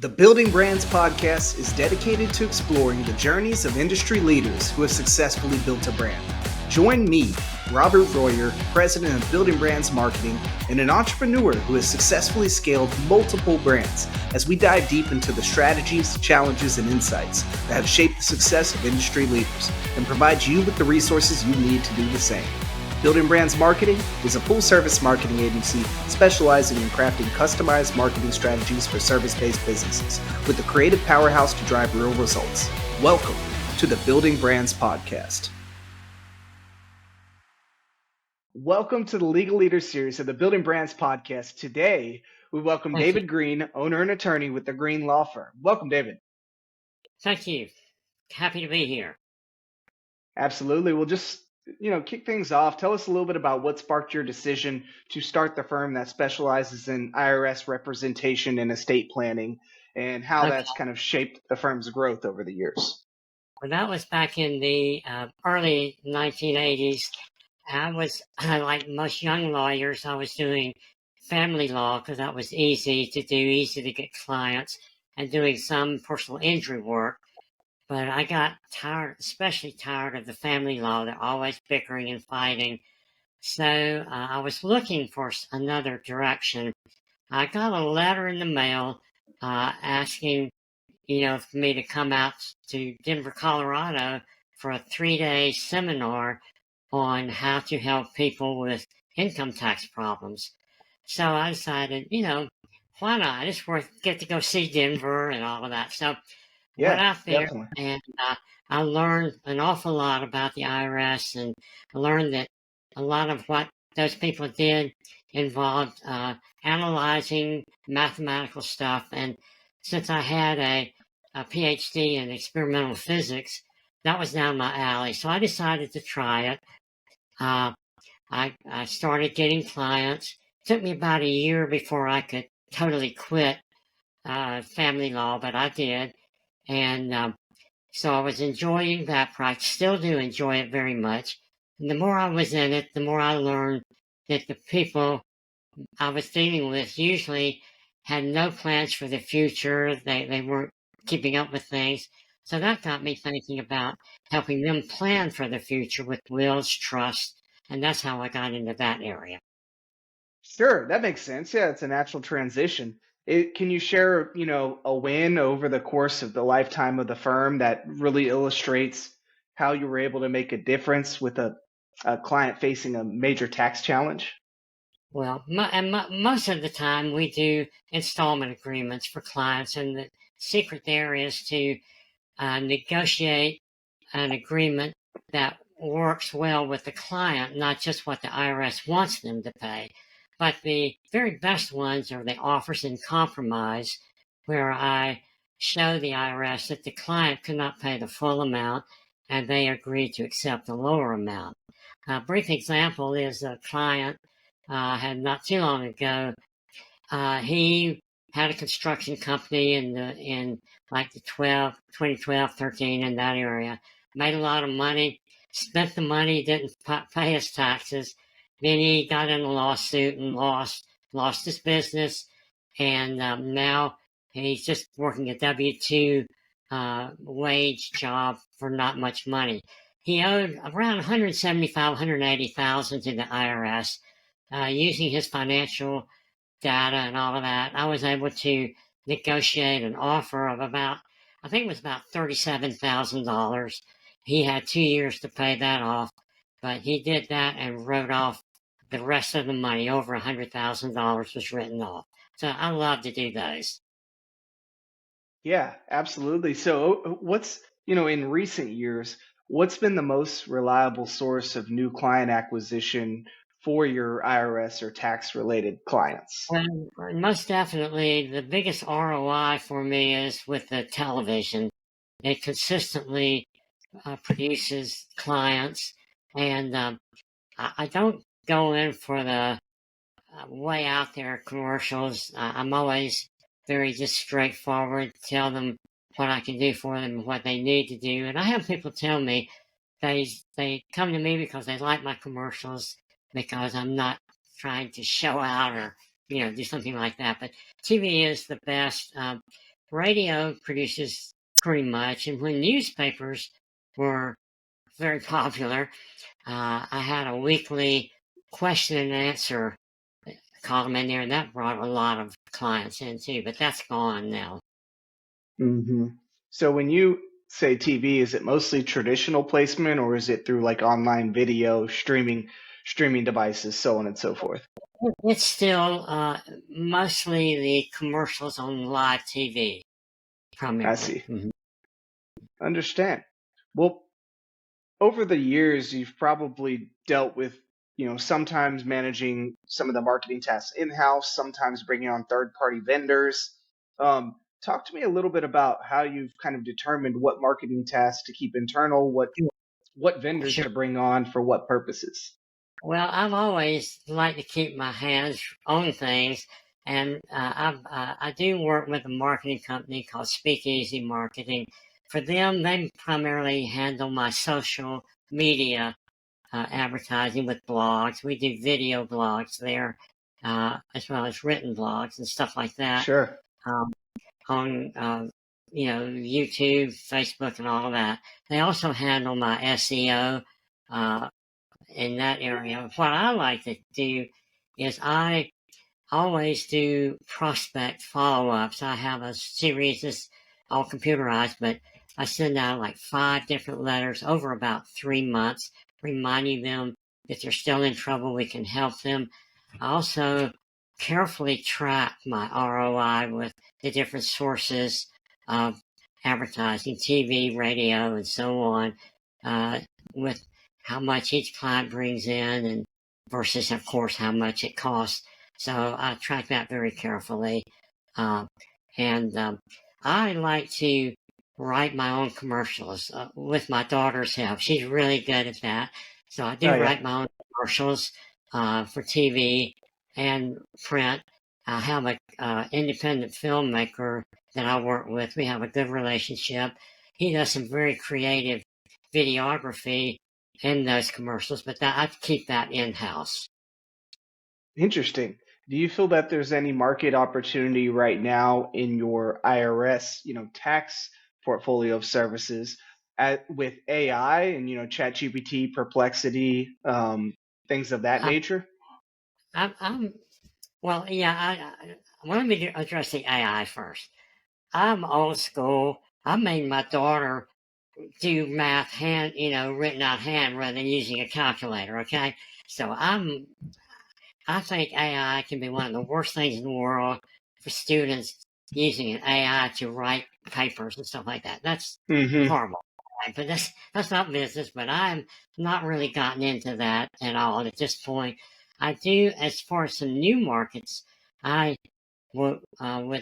The Building Brands podcast is dedicated to exploring the journeys of industry leaders who have successfully built a brand. Join me, Robert Royer, president of Building Brands Marketing, and an entrepreneur who has successfully scaled multiple brands as we dive deep into the strategies, challenges, and insights that have shaped the success of industry leaders and provide you with the resources you need to do the same. Building Brands Marketing is a full-service marketing agency specializing in crafting customized marketing strategies for service-based businesses with a creative powerhouse to drive real results. Welcome to the Building Brands Podcast. Welcome to the Legal Leaders series of the Building Brands Podcast. Today, we welcome David Greene, owner and attorney with the Greene Law Firm. Welcome, David. Thank you. Happy to be here. Absolutely. We'll just kick things off. Tell us a little bit about what sparked your decision to start the firm that specializes in IRS representation and estate planning, and how that's kind of shaped the firm's growth over the years. Well, that was back in the early 1980s. I was, like most young lawyers, I was doing family law because that was easy to do, easy to get clients, and doing some personal injury work. But I got tired, especially tired of the family law. They're always bickering and fighting. So I was looking for another direction. I got a letter in the mail asking, for me to come out to Denver, Colorado for a 3-day seminar on how to help people with income tax problems. So I decided, why not? It's get to go see Denver and all of that. So went out there, definitely. And I learned an awful lot about the IRS, and I learned that a lot of what those people did involved analyzing mathematical stuff. And since I had a PhD in experimental physics, that was down my alley. So I decided to try it. I started getting clients. It took me about a year before I could totally quit family law, but I did. And so I was enjoying that practice, still do enjoy it very much. And the more I was in it, the more I learned that the people I was dealing with usually had no plans for the future. They weren't keeping up with things. So that got me thinking about helping them plan for the future with wills, trust, and that's how I got into that area. Sure, that makes sense. Yeah, it's a natural transition. Can you share, a win over the course of the lifetime of the firm that really illustrates how you were able to make a difference with a client facing a major tax challenge? Well, most of the time we do installment agreements for clients, and the secret there is to negotiate an agreement that works well with the client, not just what the IRS wants them to pay. But the very best ones are the offers in compromise, where I show the IRS that the client could not pay the full amount and they agree to accept a lower amount. A brief example is a client had not too long ago. He had a construction company in like the 2012, 13 in that area. Made a lot of money, spent the money, didn't pay his taxes. Then he got in a lawsuit and lost his business, and now he's just working a W-2 wage job for not much money. He owed around 175, 180,000 to the IRS. Using his financial data and all of that, I was able to negotiate an offer of about $37,000. He had 2 years to pay that off, but he did that and wrote off the rest of the money. Over $100,000 was written off. So I love to do those. Yeah, absolutely. So what's, in recent years, what's been the most reliable source of new client acquisition for your IRS or tax related clients? Well, most definitely the biggest ROI for me is with the television. It consistently produces clients, and I don't go in for the way out there commercials. I'm always very just straightforward, tell them what I can do for them and what they need to do. And I have people tell me they come to me because they like my commercials, because I'm not trying to show out or do something like that. But TV is the best. radio produces pretty much, and when newspapers were very popular, I had a weekly question and answer column in there, and that brought a lot of clients in too. But that's gone now. Hmm. So when you say TV, is it mostly traditional placement or is it through like online video, streaming devices, so on and so forth? It's still mostly the commercials on live TV, I primarily. see. Understand. Well, over the years, you've probably dealt with, sometimes managing some of the marketing tasks in-house, sometimes bringing on third-party vendors. Talk to me a little bit about how you've kind of determined what marketing tasks to keep internal, what vendors Sure. to bring on for what purposes. Well, I've always liked to keep my hands on things, and I do work with a marketing company called Speakeasy Marketing. For them, they primarily handle my social media advertising with blogs. We do video blogs there, as well as written blogs and stuff like that Sure. um, on YouTube, Facebook, and all of that. They also handle my SEO. In that area. What I like to do is I always do prospect follow ups. I have a series that's all computerized, but I send out like 5 different letters over about 3 months, reminding them if they're still in trouble, we can help them. I also carefully track my ROI with the different sources of advertising, TV, radio, and so on, with how much each client brings in and versus, of course, how much it costs. So I track that very carefully. Uh, and I like to write my own commercials with my daughter's help. She's really good at that. So I Oh do yeah. write my own commercials for TV and print. I have a independent filmmaker that I work with. We have a good relationship. He does some very creative videography in those commercials, but I keep that in house. Interesting. Do you feel that there's any market opportunity right now in your IRS, tax portfolio of services with AI and, ChatGPT, Perplexity, things of that I, nature? I'm well, yeah. Let me address the AI first. I'm old school. I made my daughter do math written out hand rather than using a calculator. Okay, so I think AI can be one of the worst things in the world for students using an AI to write papers and stuff like that. That's Hmm. horrible. Right? But that's not business. But I'm not really gotten into that at all at this point. I do, as far as some new markets, I would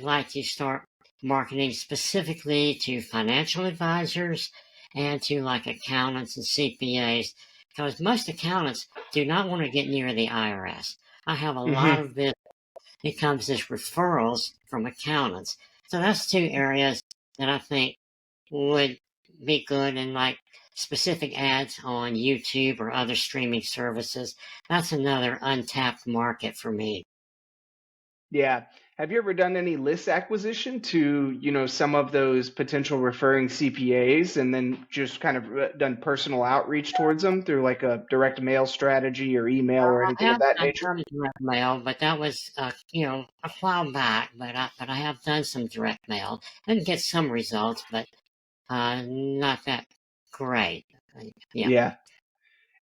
like to start marketing specifically to financial advisors and to like accountants and CPAs, because most accountants do not want to get near the IRS. I have a lot Hmm. of business. It comes as referrals from accountants. So that's 2 areas that I think would be good, and like specific ads on YouTube or other streaming services. That's another untapped market for me. Yeah. Have you ever done any list acquisition to, some of those potential referring CPAs and then just kind of done personal outreach towards them through like a direct mail strategy or email or I anything of have that done nature? some direct mail, but that was a while back. But I have done some direct mail and get some results, but not that great. Yeah. Yeah.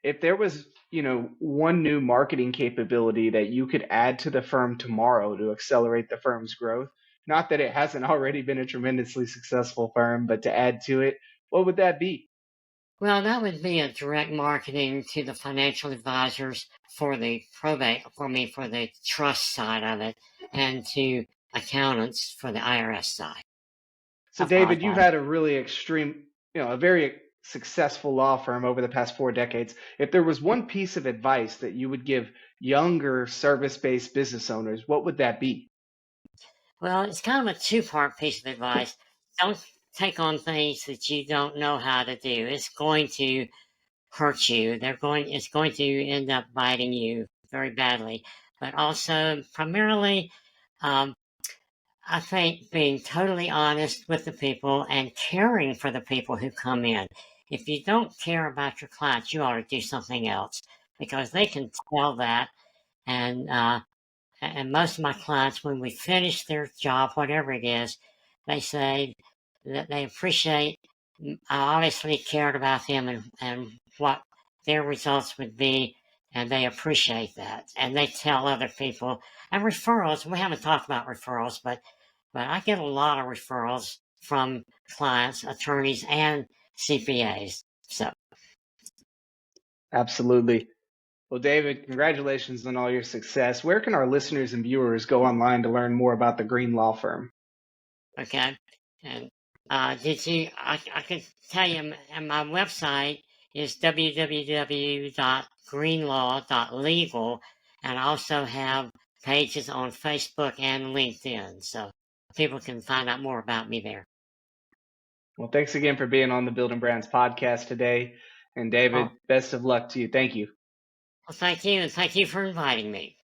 If there was, one new marketing capability that you could add to the firm tomorrow to accelerate the firm's growth, not that it hasn't already been a tremendously successful firm, but to add to it, what would that be? Well, that would be a direct marketing to the financial advisors for the probate, for the trust side of it, and to accountants for the IRS side. So, I David, you've apologize. had a really extreme, a very successful law firm over the past 4 decades. If there was one piece of advice that you would give younger service-based business owners, what would that be? Well, it's kind of a two-part piece of advice. Don't take on things that you don't know how to do. It's going to hurt you. It's going to end up biting you very badly. But also, primarily, um, I think being totally honest with the people and caring for the people who come in. If you don't care about your clients, you ought to do something else because they can tell that. And and most of my clients, when we finish their job, whatever it is, they say that they appreciate. I obviously cared about them and what their results would be, and they appreciate that. And they tell other people. And referrals, we haven't talked about referrals, but I get a lot of referrals from clients, attorneys, and CPAs. So, Absolutely. Well, David, congratulations on all your success. Where can our listeners and viewers go online to learn more about the Greene Law Firm? okay. And did you, I could tell you, and my website is www.greenlaw.legal, and I also have pages on Facebook and LinkedIn, so people can find out more about me there. Well, thanks again for being on the Building Brands podcast today. And David, Well, best of luck to you. Thank you. thank you, and thank you for inviting me.